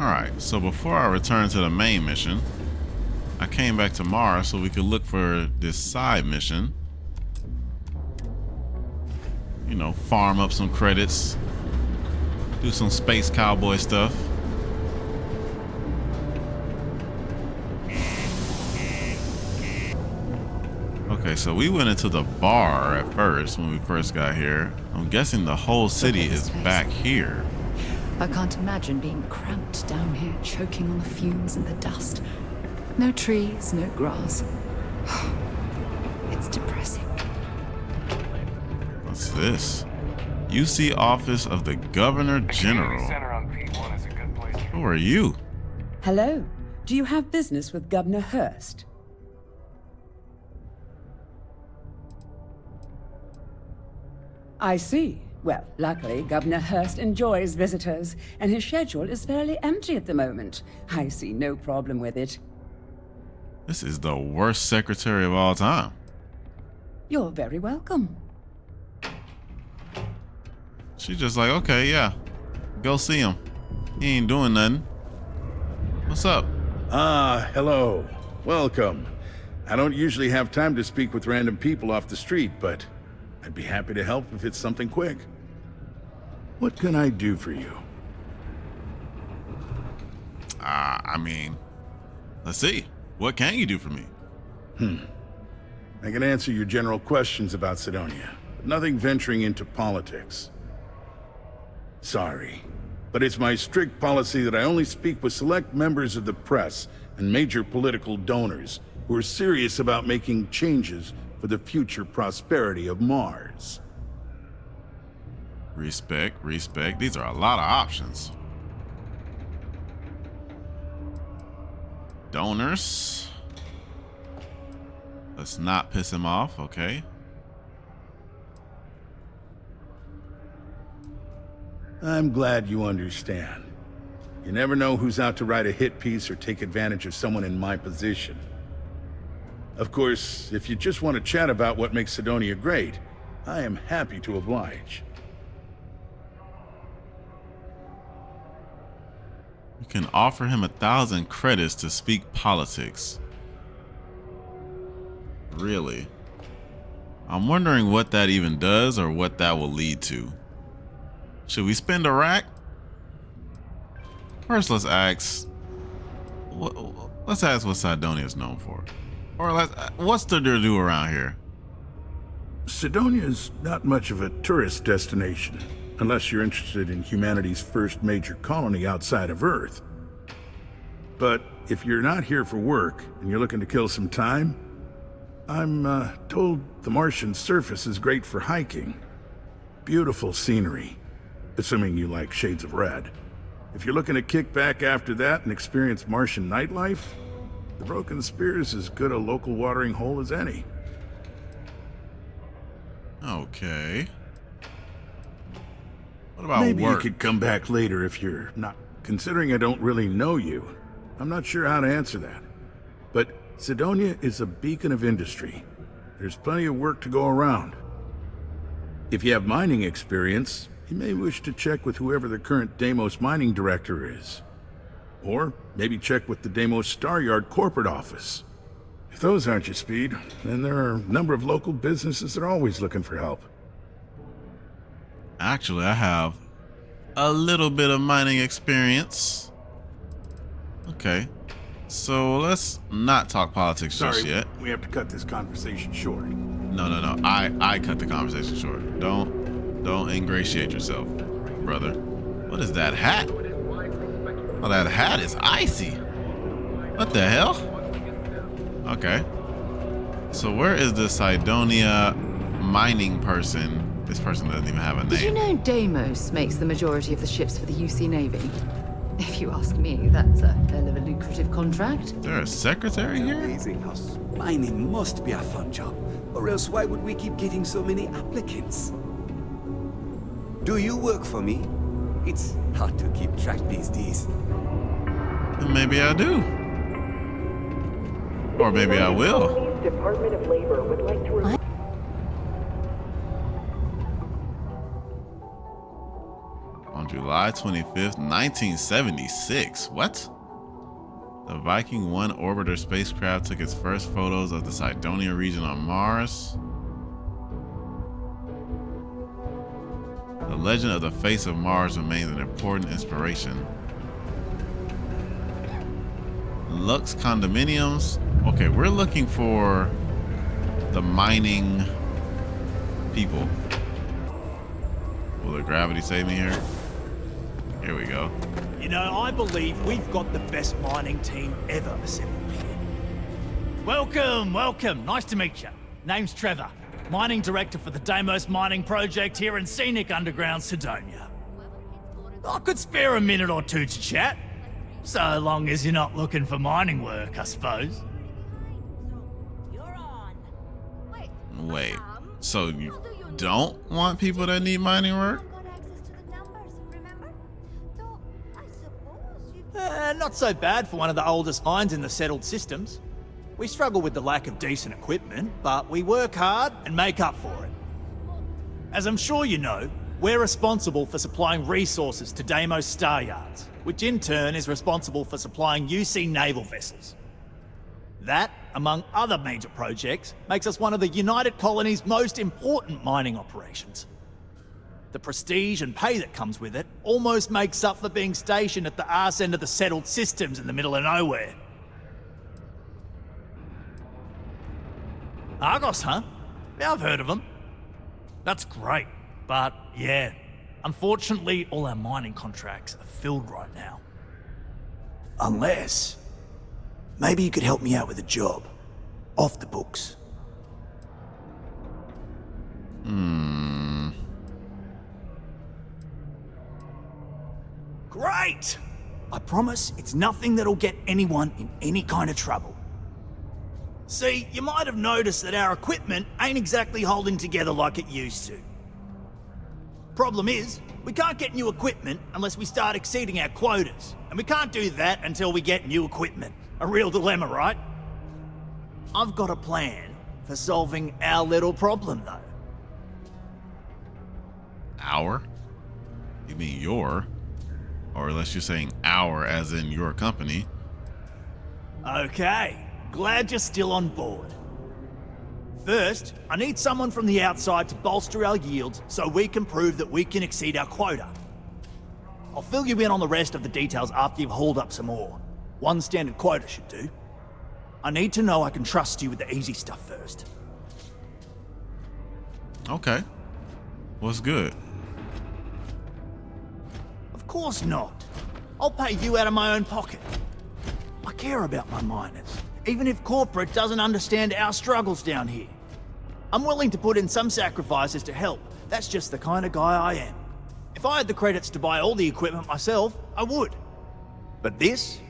Alright, so before I return to the main mission, I came back to Mars so we could look for this side mission. You know, farm up some credits, do some space cowboy stuff. Okay, so we went into the bar at first when we first got here. I'm guessing the whole city is back here. I can't imagine being cramped down here, choking on the fumes and the dust. No trees, no grass. It's depressing. What's this? UC Office of the Governor General. Who are you? Hello. Do you have business with Governor Hurst? I see. Well, luckily, Governor Hurst enjoys visitors, and his schedule is fairly empty at the moment. I see no problem with it. This is the worst secretary of all time. You're very welcome. She's just like, okay, yeah, go see him. He ain't doing nothing. What's up? Ah, hello. Welcome. I don't usually have time to speak with random people off the street, but I'd be happy to help if it's something quick. What can I do for you? I mean, let's see. What can you do for me? I can answer your general questions about Cydonia, but nothing venturing into politics. Sorry, but it's my strict policy that I only speak with select members of the press and major political donors who are serious about making changes for the future prosperity of Mars. Respect, respect. These are a lot of options. Donors. Let's not piss him off, okay? I'm glad you understand. You never know who's out to write a hit piece or take advantage of someone in my position. Of course, if you just want to chat about what makes Cydonia great, I am happy to oblige. You can offer him 1,000 credits to speak politics. Really? I'm wondering what that even does or what that will lead to. Should we spend a rack? First, let's ask what Cydonia is known for. Or what's there to do around here? Cydonia's not much of a tourist destination, unless you're interested in humanity's first major colony outside of Earth. But if you're not here for work and you're looking to kill some time, I'm told the Martian surface is great for hiking. Beautiful scenery, assuming you like shades of red. If you're looking to kick back after that and experience Martian nightlife, the Broken Spear is as good a local watering hole as any. Okay. What about Maybe work? you could come back later if you're not. Considering I don't really know you, I'm not sure how to answer that. But Cydonia is a beacon of industry. There's plenty of work to go around. If you have mining experience, you may wish to check with whoever the current Deimos mining director is. Or maybe check with the Deimos Star Yard corporate office. If those aren't your speed, then there are a number of local businesses that are always looking for help. Actually, I have a little bit of mining experience. Okay. So let's not talk politics just yet. We have to cut this conversation short. No. I cut the conversation short. Don't ingratiate yourself, brother. What is that hat? Oh, that hat is icy. What the hell? Okay. So where is the Cydonia mining person? This person doesn't even have a name. Did you know Deimos makes the majority of the ships for the UC Navy? If you ask me, that's a hell of a lucrative contract. Is there a secretary here? Amazing how mining must be a fun job, or else why would we keep getting so many applicants? Do you work for me? It's hard to keep track these days. Then maybe I do. Or maybe I will. Department of Labor would like to On July 25th, 1976. What? The Viking 1 orbiter spacecraft took its first photos of the Cydonia region on Mars. The legend of the face of Mars remains an important inspiration. Lux condominiums. Okay, we're looking for the mining people. Will the gravity save me here? Here we go. You know, I believe we've got the best mining team ever assembled here. Welcome, welcome. Nice to meet you. Name's Trevor, mining director for the Deimos mining project here in scenic underground Cydonia. I could spare a minute or two to chat, so long as you're not looking for mining work, I suppose. Wait, so you don't want people that need mining work? Not so bad for one of the oldest mines in the settled systems. We struggle with the lack of decent equipment, but we work hard and make up for it. As I'm sure you know, we're responsible for supplying resources to Deimos Star Yards, which in turn is responsible for supplying UC naval vessels. That, among other major projects, makes us one of the United Colony's most important mining operations. The prestige and pay that comes with it almost makes up for being stationed at the arse end of the settled systems in the middle of nowhere. Argos, huh? Yeah, I've heard of them. That's great, but yeah, unfortunately all our mining contracts are filled right now. Unless... maybe you could help me out with a job. Off the books. Great! I promise it's nothing that'll get anyone in any kind of trouble. See, you might have noticed that our equipment ain't exactly holding together like it used to. Problem is, we can't get new equipment unless we start exceeding our quotas, and we can't do that until we get new equipment. A real dilemma, right? I've got a plan for solving our little problem, though. Our? You mean your? Or unless you're saying our as in your company. Okay, glad you're still on board. First, I need someone from the outside to bolster our yields so we can prove that we can exceed our quota. I'll fill you in on the rest of the details after you've hauled up some ore. One standard quota should do. I need to know I can trust you with the easy stuff first. Okay. What's good? Of course not. I'll pay you out of my own pocket. I care about my miners, even if corporate doesn't understand our struggles down here. I'm willing to put in some sacrifices to help. That's just the kind of guy I am. If I had the credits to buy all the equipment myself, I would. But this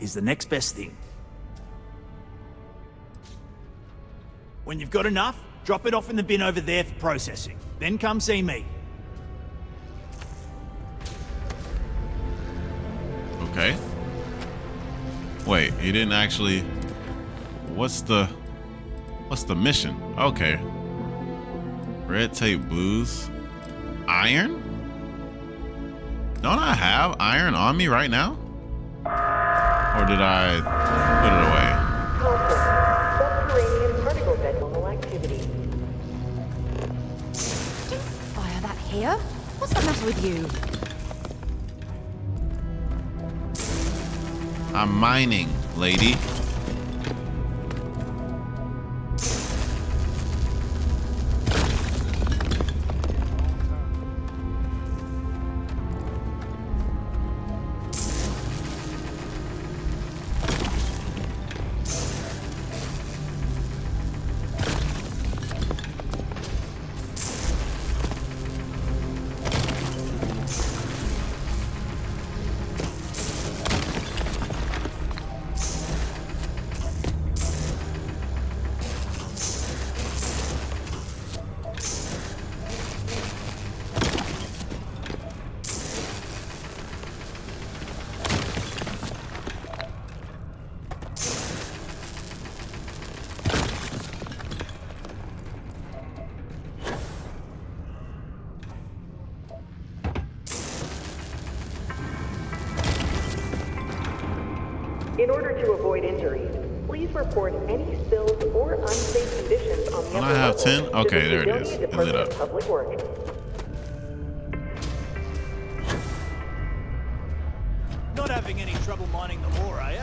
is the next best thing. When you've got enough, drop it off in the bin over there for processing. Then come see me. Okay. Wait, he didn't actually... What's the mission? Okay. Red tape blues. Iron? Don't I have iron on me right now? Or did I put it away? Subterranean particle vessel activity. Don't fire that here. What's the matter with you? I'm mining, lady. In order to avoid injuries, please report any spills or unsafe conditions on the Don't upper I have level 10? to Okay, the there it is. Civilian It lit Department up. of Public Works. Not having any trouble mining the ore, are you?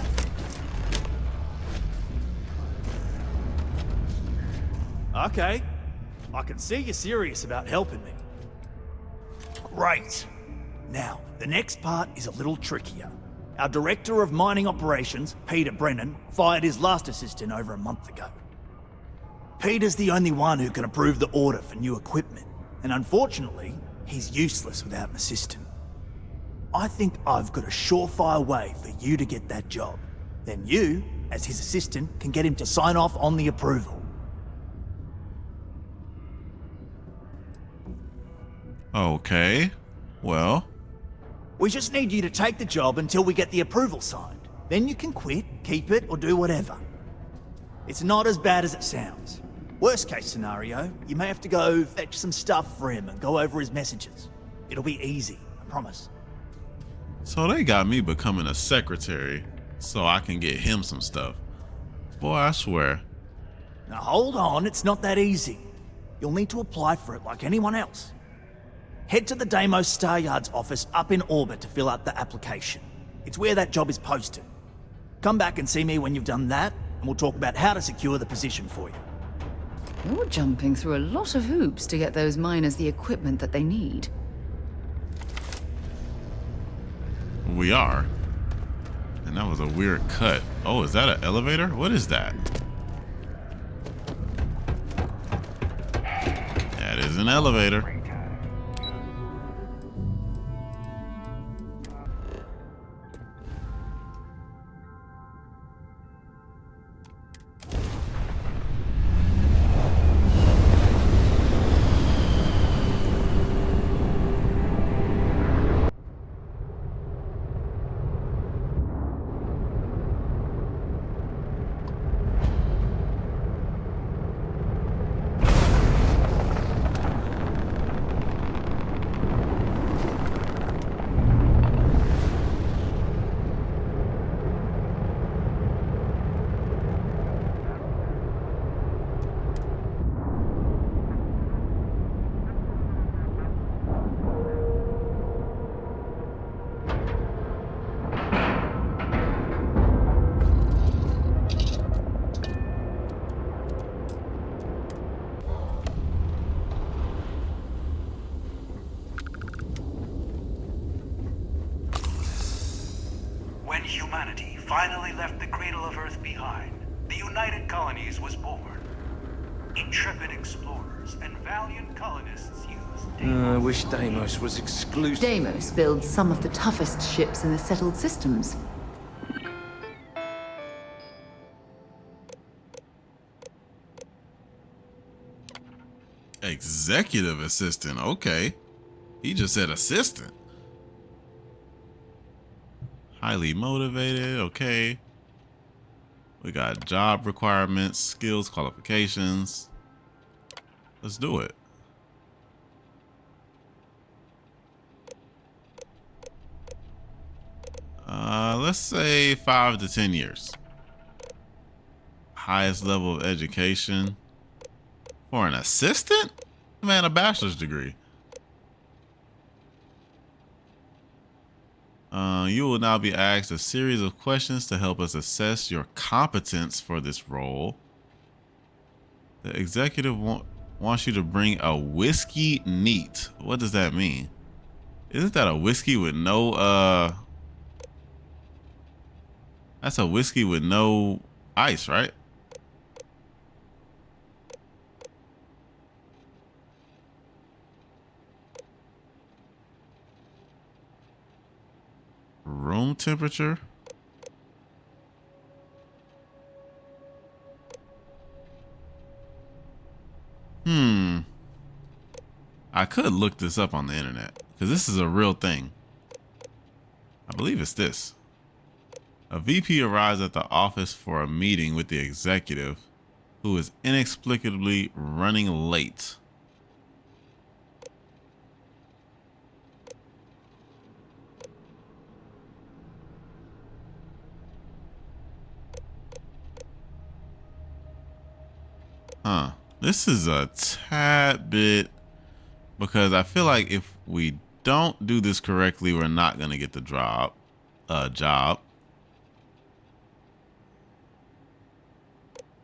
Okay. I can see you're serious about helping me. Great. Now, the next part is a little trickier. Our Director of Mining Operations, Peter Brennan, fired his last assistant over a month ago. Peter's the only one who can approve the order for new equipment, and unfortunately, he's useless without an assistant. I think I've got a surefire way for you to get that job. Then you, as his assistant, can get him to sign off on the approval. Okay. Well, We just need you to take the job until we get the approval signed. Then you can quit, keep it, or do whatever. It's not as bad as it sounds. Worst case scenario, you may have to go fetch some stuff for him and go over his messages. It'll be easy, I promise. so they got me becoming a secretary so I can get him some stuff. Boy, I swear. Now hold on, it's not that easy. You'll need to apply for it like anyone else. Head to the Deimos Star Yard's office up in orbit to fill out the application. It's where that job is posted. Come back and see me when you've done that, and we'll talk about how to secure the position for you. You're jumping through a lot of hoops to get those miners the equipment that they need. We are. And that was a weird cut. Oh, is that an elevator? What is that? That is an elevator. When humanity finally left the cradle of Earth behind, the United Colonies was born. Intrepid explorers and valiant colonists used I wish Deimos was exclusive. Deimos builds some of the toughest ships in the settled systems. Executive assistant. Okay. He just said assistant. Highly motivated. Okay. We got job requirements, skills, qualifications. Let's do it. Let's say 5 to 10 years. Highest level of education. For an assistant? Man, a bachelor's degree. You will now be asked a series of questions to help us assess your competence for this role. The executive wants you to bring a whiskey neat. What does that mean? Isn't that a whiskey with no, that's a whiskey with no ice, right? Room temperature. I could look this up on the internet because this is a real thing. I believe it's this. A VP arrives at the office for a meeting with the executive who is inexplicably running late. Huh. This is a tad bit, because I feel like if we don't do this correctly, we're not gonna get the job.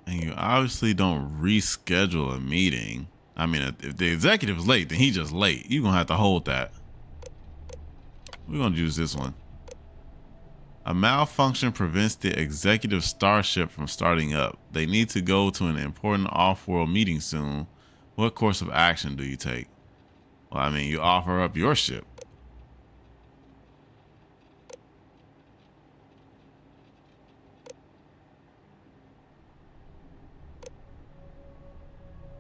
And you obviously don't reschedule a meeting. I mean, if the executive's late, then he's just late. You're gonna have to hold that. We're gonna use this one. A malfunction prevents the executive starship from starting up. They need to go to an important off-world meeting soon. What course of action do you take? Well, I mean, you offer up your ship.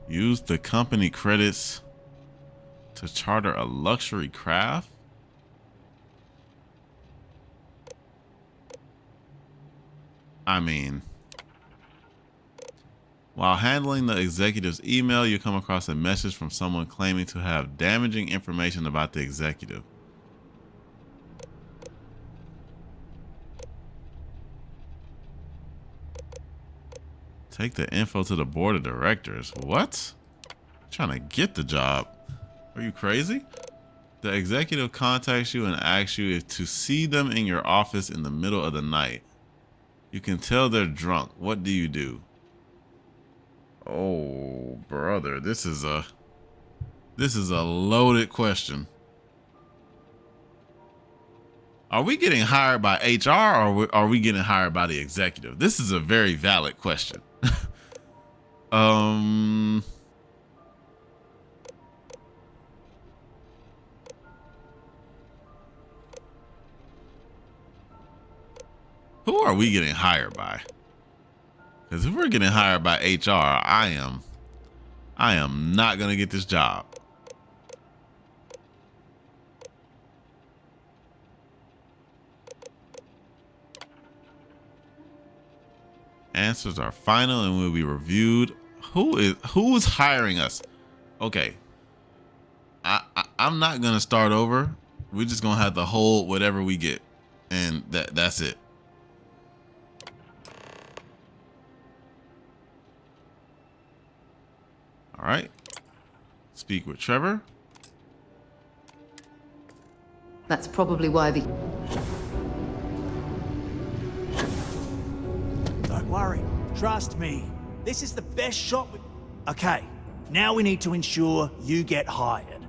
Use the company credits to charter a luxury craft. I mean, while handling the executive's email, you come across a message from someone claiming to have damaging information about the executive. Take the info to the board of directors. What? Trying to get the job. Are you crazy? The executive contacts you and asks you if to see them in your office in the middle of the night. You can tell they're drunk. What do you do? Oh, brother, this is a loaded question. Are we getting hired by HR or are we getting hired by the executive? This is a very valid question. Who are we getting hired by? Because if we're getting hired by HR, I am not gonna get this job. Answers are final and will be reviewed. Who's hiring us? Okay. I'm not gonna start over. We're just gonna have to hold whatever we get. And that's it. All right. Speak with Trevor. That's probably why the... Don't worry. Trust me. This is the best shot we... Okay. Now we need to ensure you get hired.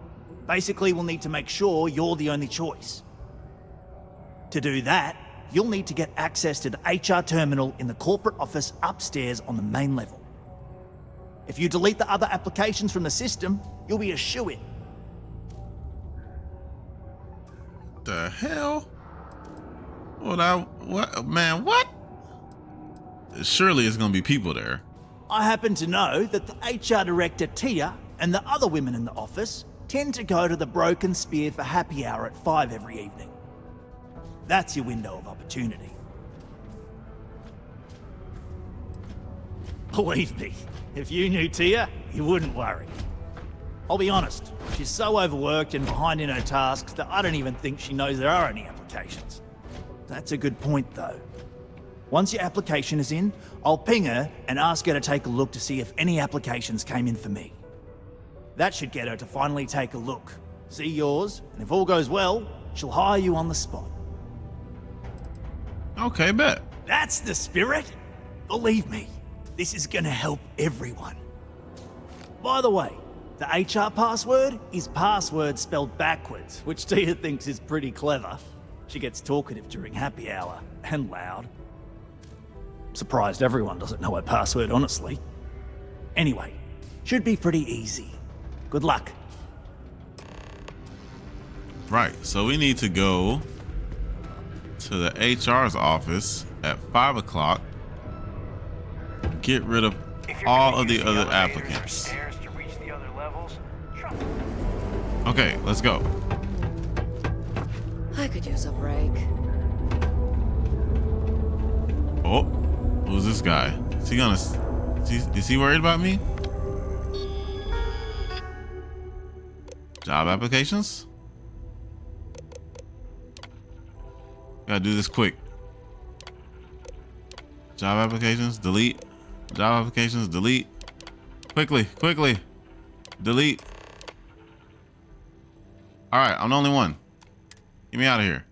Basically, we'll need to make sure you're the only choice. To do that, you'll need to get access to the HR terminal in the corporate office upstairs on the main level. If you delete the other applications from the system, you'll be a shoo-in. The hell? What, man, what? Surely it's gonna be people there. I happen to know that the HR director, Tia, and the other women in the office tend to go to the Broken Spear for happy hour at 5 every evening. That's your window of opportunity. Believe me, if you knew Tia, you wouldn't worry. I'll be honest, she's so overworked and behind in her tasks that I don't even think she knows there are any applications. That's a good point, though. Once your application is in, I'll ping her and ask her to take a look to see if any applications came in for me. That should get her to finally take a look, see yours, and if all goes well, she'll hire you on the spot. Okay, bet. That's the spirit. Believe me, this is gonna help everyone. By the way, the HR password is password spelled backwards, which Tia thinks is pretty clever. She gets talkative during happy hour, and loud. Surprised everyone doesn't know her password, honestly. Anyway, should be pretty easy. Good luck. Right, so we need to go to the HR's office at 5 o'clock. Get rid of all of the other applicants. Okay, let's go. I could use a break. Oh, who's this guy? Is he worried about me? Job applications? Gotta do this quick. Job applications, delete. Job applications, delete. Quickly, quickly. Delete. All right, I'm the only one. Get me out of here.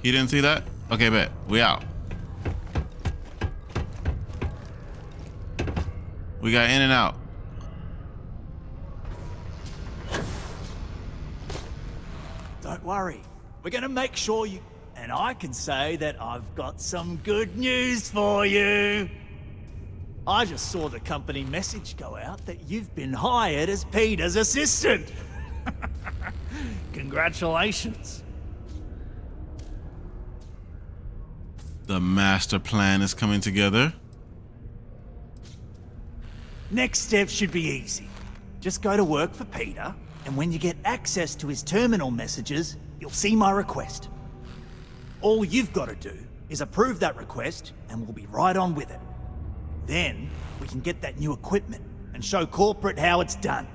You didn't see that? Okay, bet. We out. We got in and out. Don't worry. We're gonna make sure you... And I can say that I've got some good news for you. I just saw the company message go out that you've been hired as Peter's assistant. Congratulations. The master plan is coming together. Next step should be easy. Just go to work for Peter, and when you get access to his terminal messages, you'll see my request. All you've got to do is approve that request, and we'll be right on with it. Then, we can get that new equipment and show corporate how it's done.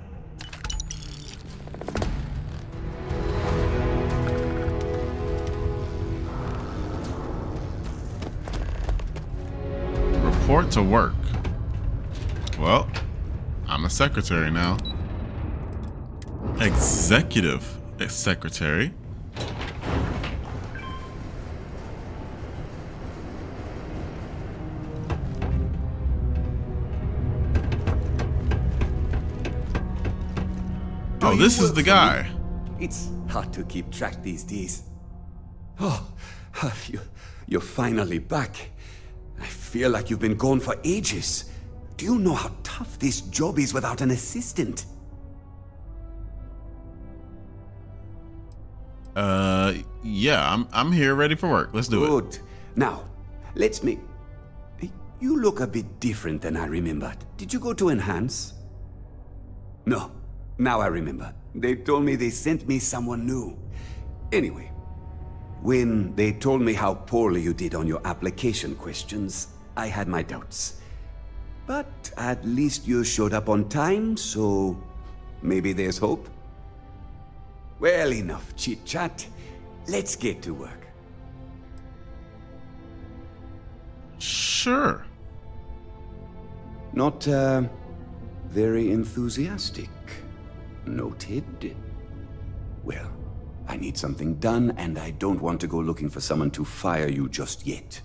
Report to work. Well, I'm a secretary now. Executive secretary. Oh, this is the guy. It's hard to keep track these days. Oh, you're finally back. I feel like you've been gone for ages. Do you know how tough this job is without an assistant? Yeah, I'm here ready for work. Let's do it. Good. Now, let's make... You look a bit different than I remembered. Did you go to Enhance? No. Now I remember. They told me they sent me someone new. Anyway, when they told me how poorly you did on your application questions, I had my doubts. But at least you showed up on time, so maybe there's hope. Well, enough chit-chat. Let's get to work. Sure. Not, very enthusiastic. Noted. Well, I need something done, and I don't want to go looking for someone to fire you just yet.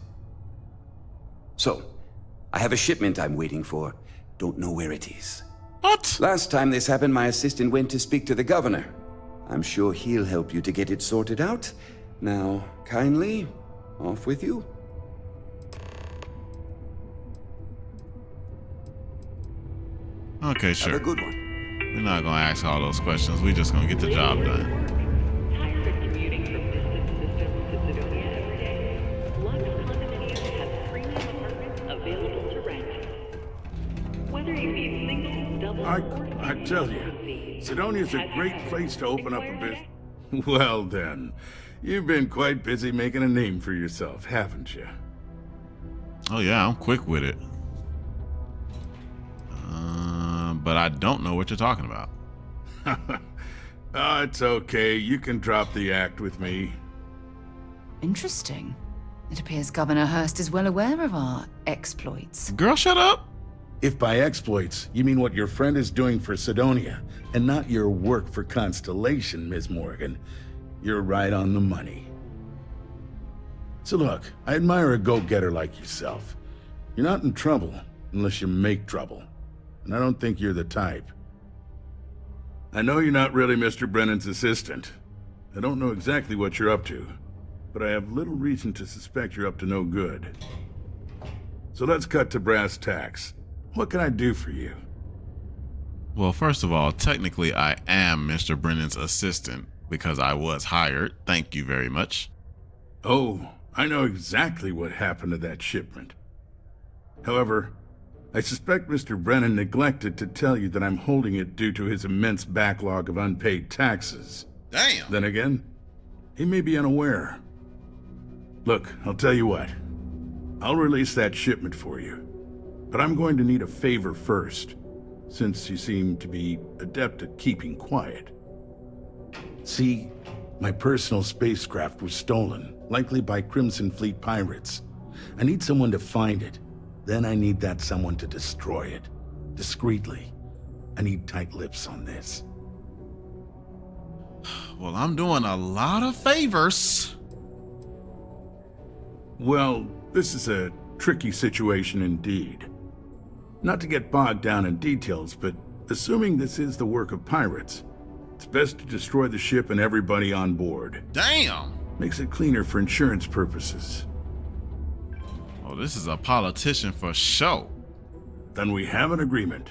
So, I have a shipment I'm waiting for. Don't know where it is. What? Last time this happened, my assistant went to speak to the governor. I'm sure he'll help you to get it sorted out. Now, kindly, off with you. Okay, sure. Have a good one. We're not gonna ask all those questions. We're just gonna get the job done. Tired of commuting from distant systems to Sidonia every day? Lux Condominiums has premium apartments available to rent. Whether you need single, double, or I tell you, Sidonia's a great place to open up a business. Well then, you've been quite busy making a name for yourself, haven't you? Oh yeah, I'm quick with it. But I don't know what you're talking about. Oh, it's okay. You can drop the act with me. Interesting. It appears Governor Hurst is well aware of our exploits. Girl, shut up. If by exploits, you mean what your friend is doing for Sidonia, and not your work for Constellation, Ms. Morgan, you're right on the money. So look, I admire a go-getter like yourself. You're not in trouble unless you make trouble. And I don't think you're the type. I know you're not really Mr. Brennan's assistant. I don't know exactly what you're up to, but I have little reason to suspect you're up to no good. So let's cut to brass tacks. What can I do for you? Well, first of all, technically I am Mr. Brennan's assistant because I was hired. Thank you very much. Oh, I know exactly what happened to that shipment. However, I suspect Mr. Brennan neglected to tell you that I'm holding it due to his immense backlog of unpaid taxes. Damn. Then again, he may be unaware. Look, I'll tell you what. I'll release that shipment for you. But I'm going to need a favor first, since you seem to be adept at keeping quiet. See, my personal spacecraft was stolen, likely by Crimson Fleet pirates. I need someone to find it. Then I need that someone to destroy it. discreetly. I need tight lips on this. Well, I'm doing a lot of favors. Well, this is a tricky situation indeed. Not to get bogged down in details, but assuming this is the work of pirates, it's best to destroy the ship and everybody on board. Damn. Makes it cleaner for insurance purposes. Oh, this is a politician for show. Then we have an agreement.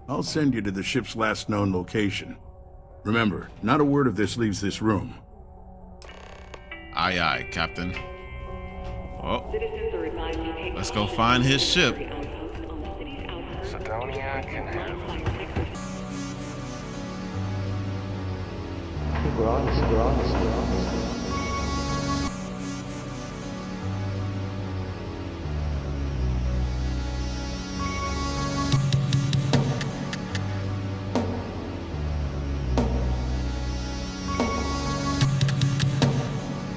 I'll send you to the ship's last known location. Remember, not a word of this leaves this room. Aye, aye, Captain. Oh, Citizens are advised to take let's go find his ship. outpost on the city's outskirts. Sidonia can have. I think we're honest.